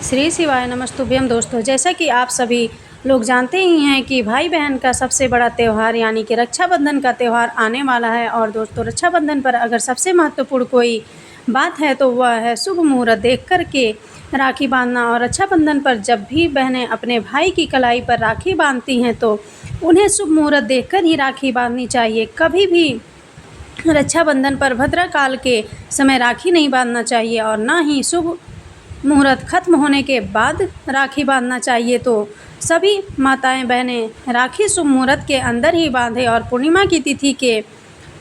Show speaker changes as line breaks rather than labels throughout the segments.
श्री शिवाय नमस्तुभ्यम। दोस्तों, जैसा कि आप सभी लोग जानते ही हैं कि भाई बहन का सबसे बड़ा त्यौहार यानी कि रक्षाबंधन का त्यौहार आने वाला है। और दोस्तों, रक्षाबंधन पर अगर सबसे महत्वपूर्ण कोई बात है तो वह है शुभ मुहूर्त देख कर के राखी बांधना। और रक्षाबंधन पर जब भी बहनें अपने भाई की कलाई पर राखी बांधती हैं तो उन्हें शुभ मुहूर्त देखकर ही राखी बांधनी चाहिए। कभी भी रक्षाबंधन पर भद्रकाल के समय राखी नहीं बांधना चाहिए और ना ही शुभ मुहूर्त खत्म होने के बाद राखी बांधना चाहिए। तो सभी माताएं बहनें राखी शुभ मुहूर्त के अंदर ही बांधें और पूर्णिमा की तिथि के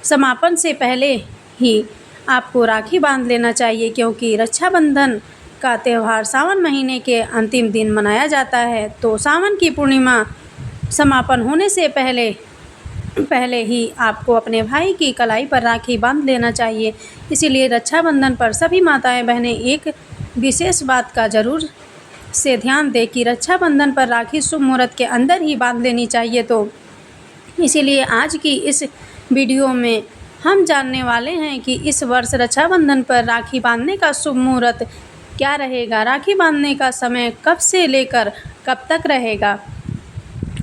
समापन से पहले ही आपको राखी बांध लेना चाहिए, क्योंकि रक्षाबंधन का त्यौहार सावन महीने के अंतिम दिन मनाया जाता है। तो सावन की पूर्णिमा समापन होने से पहले ही आपको अपने भाई की कलाई पर राखी बांध लेना चाहिए। इसीलिए रक्षाबंधन पर सभी माताएं बहनें एक विशेष बात का ज़रूर से ध्यान दें कि रक्षाबंधन पर राखी शुभ मुहूर्त के अंदर ही बांध लेनी चाहिए। तो इसीलिए आज की इस वीडियो में हम जानने वाले हैं कि इस वर्ष रक्षाबंधन पर राखी बांधने का शुभ मुहूर्त क्या रहेगा, राखी बांधने का समय कब से लेकर कब तक रहेगा,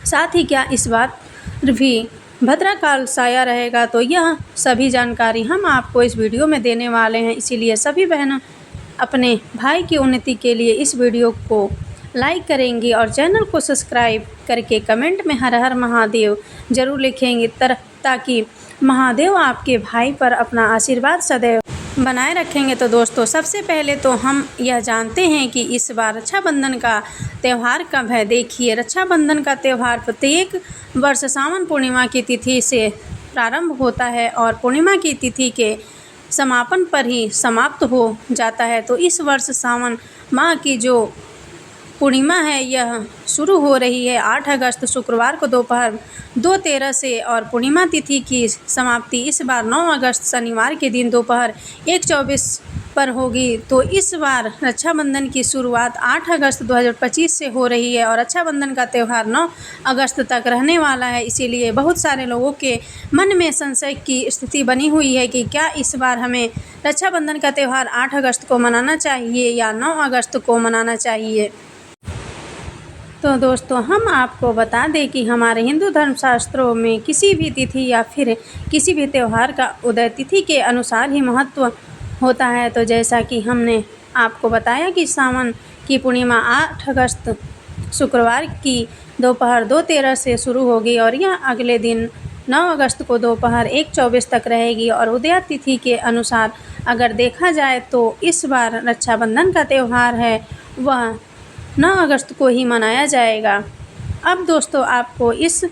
साथ ही क्या इस बार भी भद्रकाल साया रहेगा। तो यह सभी जानकारी हम आपको इस वीडियो में देने वाले हैं। इसीलिए सभी बहनों अपने भाई की उन्नति के लिए इस वीडियो को लाइक करेंगी और चैनल को सब्सक्राइब करके कमेंट में हर हर महादेव ज़रूर लिखेंगे, ताकि महादेव आपके भाई पर अपना आशीर्वाद सदैव बनाए रखेंगे। तो दोस्तों, सबसे पहले तो हम यह जानते हैं कि इस बार रक्षाबंधन का त्यौहार कब है। देखिए, रक्षाबंधन का त्यौहार प्रत्येक वर्ष सावन पूर्णिमा की तिथि से प्रारंभ होता है और पूर्णिमा की तिथि के समापन पर ही समाप्त हो जाता है। तो इस वर्ष सावन माह की जो पूर्णिमा है यह शुरू हो रही है 8 अगस्त शुक्रवार को दोपहर 2:13 से और पूर्णिमा तिथि की समाप्ति इस बार 9 अगस्त शनिवार के दिन दोपहर 1:24 पर होगी। तो इस बार रक्षाबंधन की शुरुआत 8 अगस्त 2025 से हो रही है और रक्षाबंधन का त्यौहार 9 अगस्त तक रहने वाला है। इसीलिए बहुत सारे लोगों के मन में संशय की स्थिति बनी हुई है कि क्या इस बार हमें रक्षाबंधन का त्यौहार 8 अगस्त को मनाना चाहिए या 9 अगस्त को मनाना चाहिए। तो दोस्तों, हम आपको बता दें कि हमारे हिंदू धर्मशास्त्रों में किसी भी तिथि या फिर किसी भी त्यौहार का उदय तिथि के अनुसार ही महत्व होता है। तो जैसा कि हमने आपको बताया कि सावन की पूर्णिमा 8 अगस्त शुक्रवार की दोपहर 2:13 से शुरू होगी और यह अगले दिन 9 अगस्त को दोपहर 1:24 तक रहेगी। और उदय तिथि के अनुसार अगर देखा जाए तो इस बार रक्षाबंधन का त्यौहार है वह 9 अगस्त को ही मनाया जाएगा। अब दोस्तों, आपको इस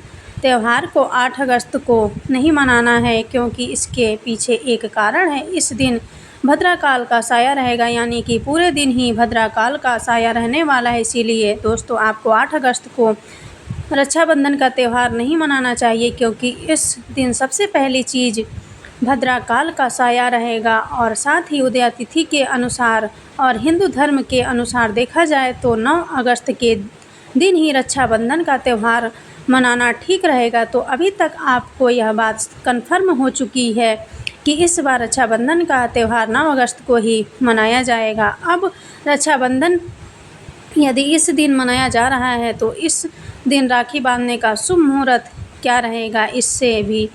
त्यौहार को 8 अगस्त को नहीं मनाना है, क्योंकि इसके पीछे एक कारण है। इस दिन भद्रकाल का साया रहेगा, यानी कि पूरे दिन ही भद्रकाल का साया रहने वाला है। इसीलिए दोस्तों, आपको 8 अगस्त को रक्षाबंधन का त्यौहार नहीं मनाना चाहिए, क्योंकि इस दिन सबसे पहली चीज़ भद्रकाल का साया रहेगा। और साथ ही उदय तिथि के अनुसार और हिंदू धर्म के अनुसार देखा जाए तो 9 अगस्त के दिन ही रक्षाबंधन का त्यौहार मनाना ठीक रहेगा। तो अभी तक आपको यह बात कन्फर्म हो चुकी है कि इस बार रक्षाबंधन का त्यौहार 9 अगस्त को ही मनाया जाएगा। अब रक्षाबंधन यदि इस दिन मनाया जा रहा है तो इस दिन राखी बांधने का शुभ मुहूर्त क्या रहेगा, इससे भी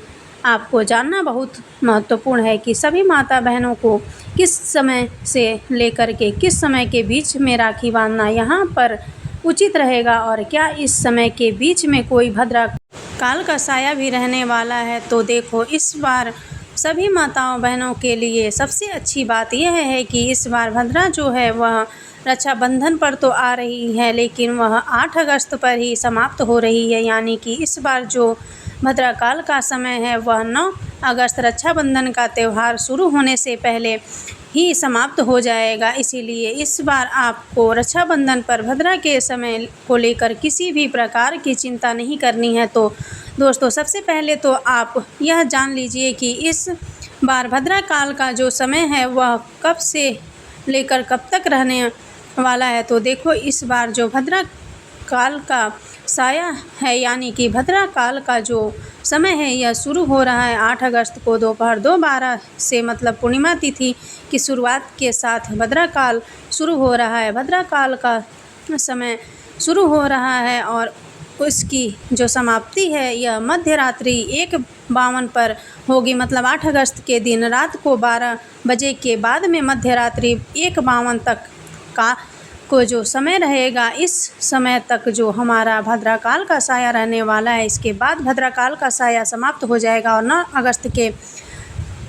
आपको जानना बहुत महत्वपूर्ण है कि सभी माता बहनों को किस समय से लेकर के किस समय के बीच में राखी बांधना यहाँ पर उचित रहेगा और क्या इस समय के बीच में कोई भद्रकाल का साया भी रहने वाला है। तो देखो, इस बार सभी माताओं बहनों के लिए सबसे अच्छी बात यह है कि इस बार भद्रा जो है वह रक्षाबंधन पर तो आ रही है, लेकिन वह 8 अगस्त पर ही समाप्त हो रही है। यानी कि इस बार जो भद्रकाल का समय है वह 9 अगस्त रक्षाबंधन का त्यौहार शुरू होने से पहले ही समाप्त हो जाएगा। इसीलिए इस बार आपको रक्षाबंधन पर भद्रा के समय को लेकर किसी भी प्रकार की चिंता नहीं करनी है। तो दोस्तों, सबसे पहले तो आप यह जान लीजिए कि इस बार भद्रकाल का जो समय है वह कब से लेकर कब तक रहने वाला है। तो देखो, इस बार जो काल का साया है, यानी कि भद्रा काल का जो समय है यह शुरू हो रहा है 8 अगस्त को दोपहर 2:12 से, मतलब पूर्णिमा तिथि की शुरुआत के साथ भद्रा काल शुरू हो रहा है। भद्रा काल का समय शुरू हो रहा है और उसकी जो समाप्ति है यह मध्य रात्रि 1:52 पर होगी, मतलब 8 अगस्त के दिन रात को 12 बजे के बाद में मध्य रात्रि 1:52 तक का को जो समय रहेगा, इस समय तक जो हमारा भद्राकाल का साया रहने वाला है। इसके बाद भद्राकाल का साया समाप्त हो जाएगा और 9 अगस्त के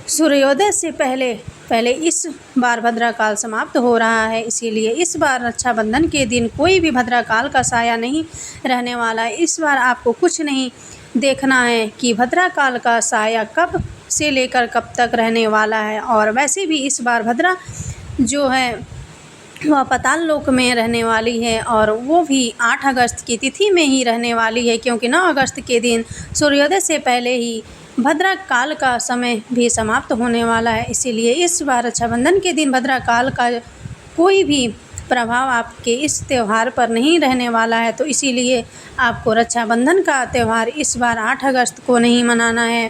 सूर्योदय से पहले इस बार भद्राकाल समाप्त हो रहा है। इसीलिए इस बार रक्षाबंधन के दिन कोई भी भद्राकाल का साया नहीं रहने वाला है। इस बार आपको कुछ नहीं देखना है कि भद्राकाल का साया कब से लेकर कब तक रहने वाला है। और वैसे भी इस बार भद्रा जो है वह पाताल लोक में रहने वाली है और वो भी 8 अगस्त की तिथि में ही रहने वाली है, क्योंकि 9 अगस्त के दिन सूर्योदय से पहले ही भद्रा काल का समय भी समाप्त होने वाला है। इसीलिए इस बार रक्षाबंधन के दिन भद्रा काल का कोई भी प्रभाव आपके इस त्यौहार पर नहीं रहने वाला है। तो इसीलिए आपको रक्षाबंधन का त्यौहार इस बार 8 अगस्त को नहीं मनाना है,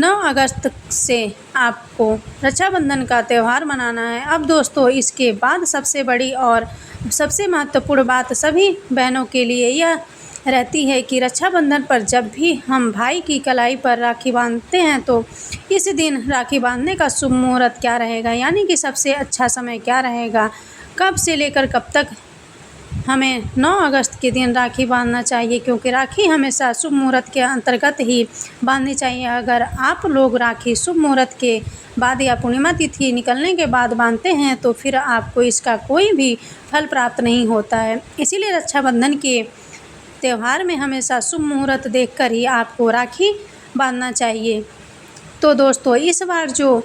9 अगस्त से आपको रक्षाबंधन का त्यौहार मनाना है। अब दोस्तों, इसके बाद सबसे बड़ी और सबसे महत्वपूर्ण बात सभी बहनों के लिए यह रहती है कि रक्षाबंधन पर जब भी हम भाई की कलाई पर राखी बांधते हैं तो इस दिन राखी बांधने का शुभ मुहूर्त क्या रहेगा, यानी कि सबसे अच्छा समय क्या रहेगा, कब से लेकर कब तक हमें 9 अगस्त के दिन राखी बांधना चाहिए, क्योंकि राखी हमेशा शुभ मुहूर्त के अंतर्गत ही बांधनी चाहिए। अगर आप लोग राखी शुभ मुहूर्त के बाद या पूर्णिमा तिथि निकलने के बाद बांधते हैं तो फिर आपको इसका कोई भी फल प्राप्त नहीं होता है। इसीलिए रक्षाबंधन के त्यौहार में हमेशा शुभ मुहूर्त देखकर ही आपको राखी बांधना चाहिए। तो दोस्तों, इस बार जो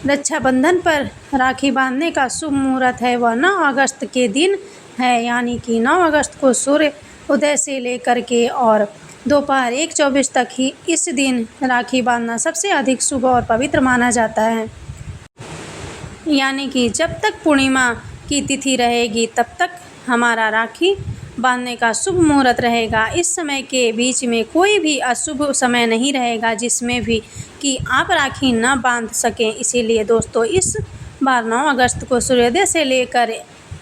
रक्षाबंधन पर राखी बांधने का शुभ मुहूर्त है वह 9 अगस्त के दिन है, यानी कि 9 अगस्त को सूर्य उदय से लेकर के और दोपहर 1:24 तक ही इस दिन राखी बांधना सबसे अधिक शुभ और पवित्र माना जाता है। यानी कि जब तक पूर्णिमा की तिथि रहेगी तब तक हमारा राखी बांधने का शुभ मुहूर्त रहेगा। इस समय के बीच में कोई भी अशुभ समय नहीं रहेगा जिसमें भी कि आप राखी न बांध सकें। इसीलिए दोस्तों, इस बार 9 अगस्त को सूर्योदय से लेकर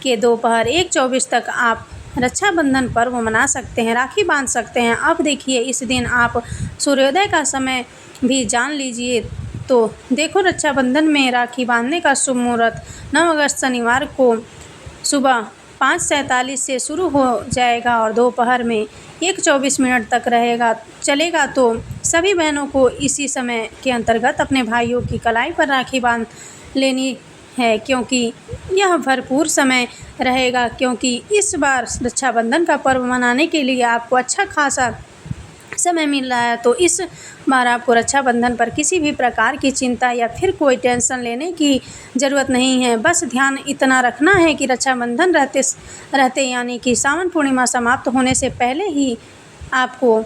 के दोपहर 1:24 तक आप रक्षाबंधन पर्व मना सकते हैं, राखी बांध सकते हैं। अब देखिए, इस दिन आप सूर्योदय का समय भी जान लीजिए। तो देखो, रक्षाबंधन में राखी बांधने का शुभ मुहूर्त 9 अगस्त शनिवार को सुबह 5:47 से शुरू हो जाएगा और दोपहर में 1:24 तक चलेगा। तो सभी बहनों को इसी समय के अंतर्गत अपने भाइयों की कलाई पर राखी बांध लेनी है, क्योंकि यह भरपूर समय रहेगा। क्योंकि इस बार रक्षाबंधन का पर्व मनाने के लिए आपको अच्छा खासा समय मिल रहा है। तो इस बार आपको रक्षाबंधन पर किसी भी प्रकार की चिंता या फिर कोई टेंशन लेने की ज़रूरत नहीं है। बस ध्यान इतना रखना है कि रक्षाबंधन रहते यानी कि सावन पूर्णिमा समाप्त होने से पहले ही आपको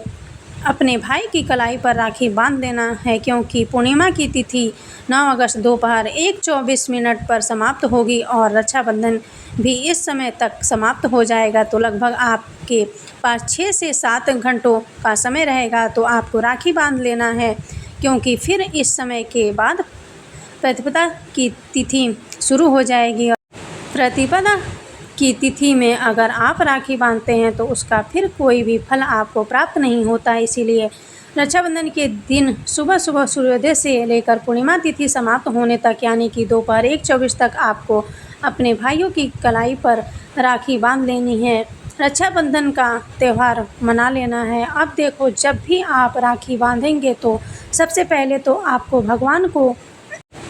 अपने भाई की कलाई पर राखी बांध देना है, क्योंकि पूर्णिमा की तिथि 9 अगस्त दोपहर 1:24 पर समाप्त होगी और रक्षाबंधन भी इस समय तक समाप्त हो जाएगा। तो लगभग आपके पास 6 से 7 घंटों का समय रहेगा। तो आपको राखी बांध लेना है, क्योंकि फिर इस समय के बाद प्रतिपदा की तिथि शुरू हो जाएगी और प्रतिपदा की तिथि में अगर आप राखी बांधते हैं तो उसका फिर कोई भी फल आपको प्राप्त नहीं होता है। इसीलिए रक्षाबंधन के दिन सुबह सुबह सूर्योदय से लेकर पूर्णिमा तिथि समाप्त होने तक, यानी कि दोपहर 1:24 तक आपको अपने भाइयों की कलाई पर राखी बांध लेनी है, रक्षाबंधन का त्यौहार मना लेना है। अब देखो, जब भी आप राखी बांधेंगे तो सबसे पहले तो आपको भगवान को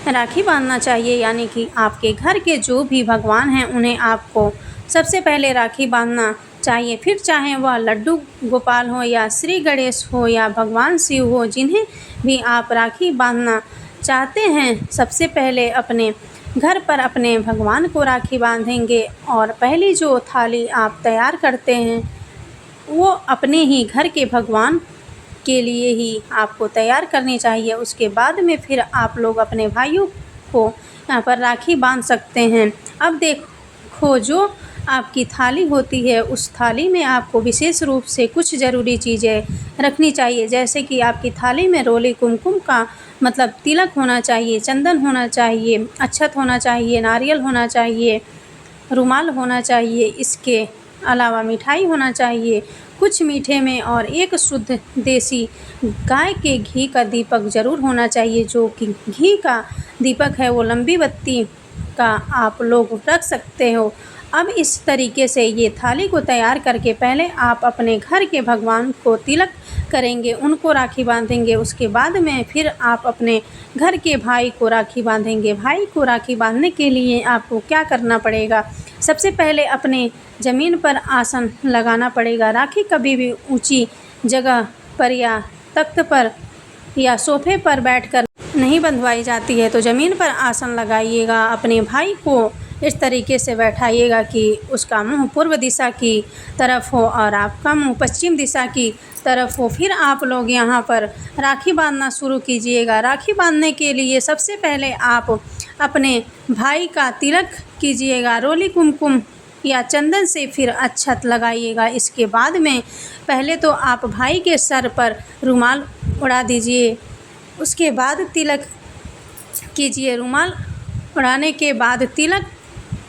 राखी बांधना चाहिए, यानी कि आपके घर के जो भी भगवान हैं उन्हें आपको सबसे पहले राखी बांधना चाहिए। फिर चाहे वह लड्डू गोपाल हो या श्री गणेश हो या भगवान शिव हो, जिन्हें भी आप राखी बांधना चाहते हैं, सबसे पहले अपने घर पर अपने भगवान को राखी बांधेंगे। और पहली जो थाली आप तैयार करते हैं वो अपने ही घर के भगवान के लिए ही आपको तैयार करनी चाहिए। उसके बाद में फिर आप लोग अपने भाइयों को यहाँ पर राखी बांध सकते हैं। अब देखो, जो आपकी थाली होती है, उस थाली में आपको विशेष रूप से कुछ ज़रूरी चीज़ें रखनी चाहिए। जैसे कि आपकी थाली में रोली कुमकुम का मतलब तिलक होना चाहिए, चंदन होना चाहिए, अक्षत होना चाहिए, नारियल होना चाहिए, रुमाल होना चाहिए। इसके अलावा मिठाई होना चाहिए कुछ मीठे में, और एक शुद्ध देसी गाय के घी का दीपक ज़रूर होना चाहिए। जो कि घी का दीपक है वो लंबी बत्ती का आप लोग रख सकते हो। अब इस तरीके से ये थाली को तैयार करके पहले आप अपने घर के भगवान को तिलक करेंगे, उनको राखी बांधेंगे। उसके बाद में फिर आप अपने घर के भाई को राखी बांधेंगे। भाई को राखी बांधने के लिए आपको क्या करना पड़ेगा, सबसे पहले अपने ज़मीन पर आसन लगाना पड़ेगा। राखी कभी भी ऊंची जगह पर या तख्त पर या सोफे पर बैठकर नहीं बंधवाई जाती है। तो ज़मीन पर आसन लगाइएगा, अपने भाई को इस तरीके से बैठाइएगा कि उसका मुंह पूर्व दिशा की तरफ हो और आपका मुंह पश्चिम दिशा की तरफ हो। फिर आप लोग यहाँ पर राखी बांधना शुरू कीजिएगा। राखी बांधने के लिए सबसे पहले आप अपने भाई का तिलक कीजिएगा रोली कुमकुम या चंदन से, फिर अक्षत लगाइएगा। इसके बाद में पहले तो आप भाई के सर पर रुमाल उड़ा दीजिए, उसके बाद तिलक कीजिए। रुमाल उड़ाने के बाद तिलक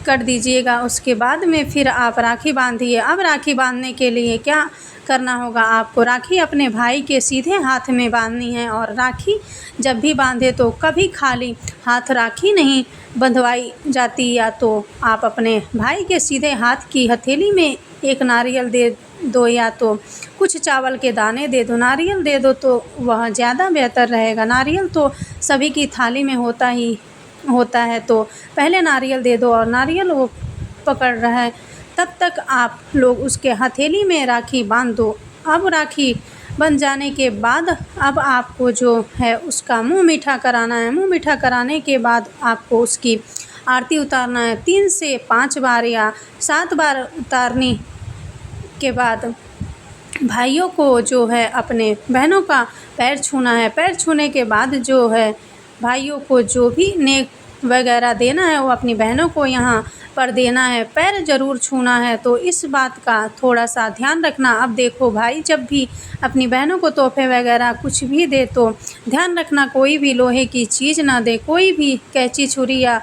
कर दीजिएगा। उसके बाद में फिर आप राखी बांधिए। अब राखी बांधने के लिए क्या करना होगा, आपको राखी अपने भाई के सीधे हाथ में बांधनी है। और राखी जब भी बांधे तो कभी खाली हाथ राखी नहीं बंधवाई जाती। या तो आप अपने भाई के सीधे हाथ की हथेली में एक नारियल दे दो या तो कुछ चावल के दाने दे दो। नारियल दे दो तो वह ज़्यादा बेहतर रहेगा। नारियल तो सभी की थाली में होता है, तो पहले नारियल दे दो। और नारियल वो पकड़ रहा है तब तक आप लोग उसके हथेली में राखी बांध दो। अब राखी बन जाने के बाद अब आपको जो है उसका मुंह मीठा कराना है। मुंह मीठा कराने के बाद आपको उसकी आरती उतारना है 3 से 5 बार या 7 बार उतारने के बाद भाइयों को जो है अपने बहनों का पैर छूना है। पैर छूने के बाद जो है भाइयों को जो भी नेक वगैरह देना है वो अपनी बहनों को यहाँ पर देना है। पैर ज़रूर छूना है, तो इस बात का थोड़ा सा ध्यान रखना। अब देखो भाई जब भी अपनी बहनों को तोहफे वगैरह कुछ भी दे तो ध्यान रखना कोई भी लोहे की चीज़ ना दे, कोई भी कैंची छुरी या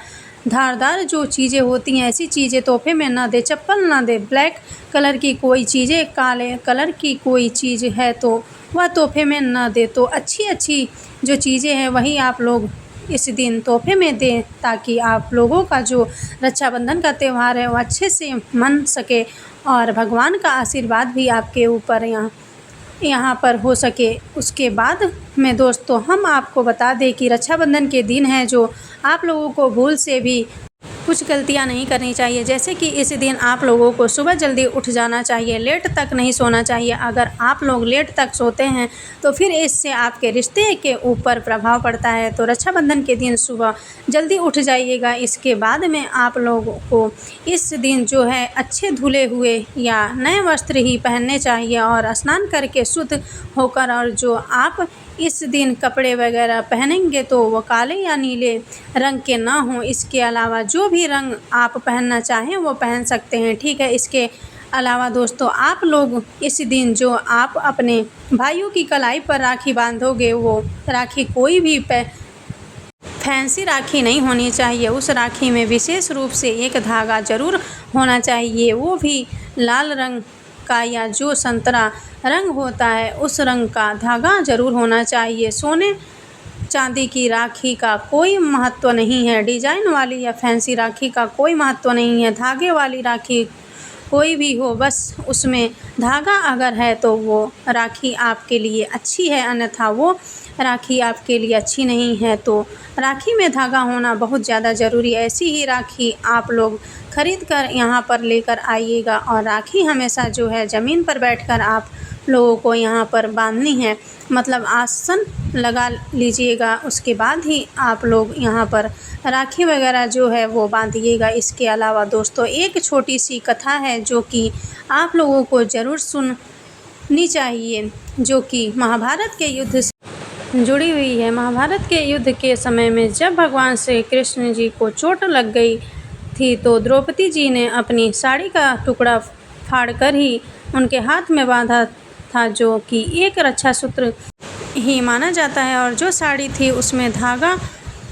धारदार जो चीज़ें होती हैं ऐसी चीज़ें तोहफे में ना दे। चप्पल ना दे, ब्लैक कलर की कोई चीज़ें, काले कलर की कोई चीज़ है तो वह तोहफे में ना दे। तो अच्छी जो चीज़ें हैं वही आप लोग इस दिन तोहफे में दें, ताकि आप लोगों का जो रक्षाबंधन का त्यौहार है वो अच्छे से मन सके और भगवान का आशीर्वाद भी आपके ऊपर यहाँ पर हो सके। उसके बाद में दोस्तों हम आपको बता दें कि रक्षाबंधन के दिन है जो आप लोगों को भूल से भी कुछ गलतियां नहीं करनी चाहिए। जैसे कि इस दिन आप लोगों को सुबह जल्दी उठ जाना चाहिए, लेट तक नहीं सोना चाहिए। अगर आप लोग लेट तक सोते हैं तो फिर इससे आपके रिश्ते के ऊपर प्रभाव पड़ता है। तो रक्षाबंधन के दिन सुबह जल्दी उठ जाइएगा। इसके बाद में आप लोगों को इस दिन जो है अच्छे धुले हुए या नए वस्त्र ही पहनने चाहिए और स्नान करके शुद्ध होकर, और जो आप इस दिन कपड़े वगैरह पहनेंगे तो वो काले या नीले रंग के ना हों। इसके अलावा जो भी रंग आप पहनना चाहें वो पहन सकते हैं, ठीक है। इसके अलावा दोस्तों आप लोग इस दिन जो आप अपने भाइयों की कलाई पर राखी बांधोगे वो राखी कोई भी फैंसी राखी नहीं होनी चाहिए। उस राखी में विशेष रूप से एक धागा ज़रूर होना चाहिए, वो भी लाल रंग का या जो संतरा रंग होता है उस रंग का धागा ज़रूर होना चाहिए। सोने चांदी की राखी का कोई महत्व नहीं है, डिजाइन वाली या फैंसी राखी का कोई महत्व नहीं है। धागे वाली राखी कोई भी हो, बस उसमें धागा अगर है तो वो राखी आपके लिए अच्छी है, अन्यथा वो राखी आपके लिए अच्छी नहीं है। तो राखी में धागा होना बहुत ज़्यादा ज़रूरी है। ऐसी ही राखी आप लोग ख़रीद कर यहाँ पर लेकर आइएगा, और राखी हमेशा जो है ज़मीन पर बैठकर आप लोगों को यहाँ पर बांधनी है, मतलब आसन लगा लीजिएगा। उसके बाद ही आप लोग यहाँ पर राखी वगैरह जो है वो बांधिएगा। इसके अलावा दोस्तों एक छोटी सी कथा है जो कि आप लोगों को ज़रूर सुननी चाहिए, जो कि महाभारत के युद्ध से जुड़ी हुई है। महाभारत के युद्ध के समय में जब भगवान श्री कृष्ण जी को चोट लग गई थी तो द्रौपदी जी ने अपनी साड़ी का टुकड़ा फाड़कर ही उनके हाथ में बांधा था, जो कि एक रक्षा सूत्र ही माना जाता है। और जो साड़ी थी उसमें धागा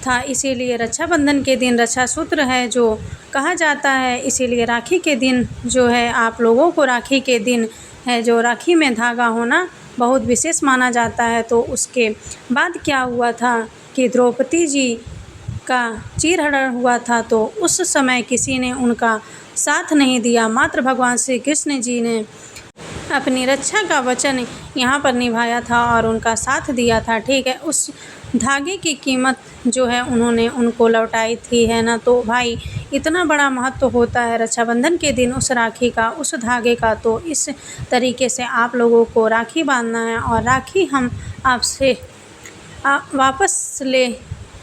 था, इसीलिए रक्षाबंधन के दिन रक्षा सूत्र है जो कहा जाता है। इसीलिए राखी के दिन जो है, आप लोगों को राखी के दिन है जो राखी में धागा होना बहुत विशेष माना जाता है। तो उसके बाद क्या हुआ था कि द्रौपदी जी का चीरहरण हुआ था, तो उस समय किसी ने उनका साथ नहीं दिया, मात्र भगवान श्री कृष्ण जी ने अपनी रक्षा का वचन यहाँ पर निभाया था और उनका साथ दिया था। ठीक है, उस धागे की कीमत जो है उन्होंने उनको लौटाई थी, है ना। तो भाई इतना बड़ा महत्व होता है रक्षाबंधन के दिन उस राखी का, उस धागे का। तो इस तरीके से आप लोगों को राखी बांधना है और राखी हम आपसे वापस ले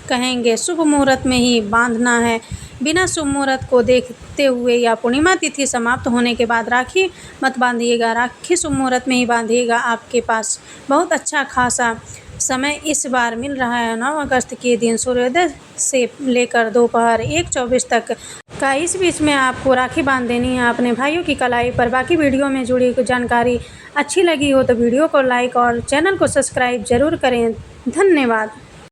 कहेंगे शुभ मुहूर्त में ही बांधना है। बिना शुभ मुहूर्त को देखते हुए या पूर्णिमा तिथि समाप्त होने के बाद राखी मत बांधिएगा। राखी शुभ मुहूर्त में ही बांधिएगा। आपके पास बहुत अच्छा खासा समय इस बार मिल रहा है। 9 अगस्त के दिन सूर्योदय से लेकर दोपहर 1:24 तक का इस बीच में आपको राखी बांध देनी है अपने भाइयों की कलाई पर। बाकी वीडियो में जुड़ी जानकारी अच्छी लगी हो तो वीडियो को लाइक और चैनल को सब्सक्राइब जरूर करें। धन्यवाद।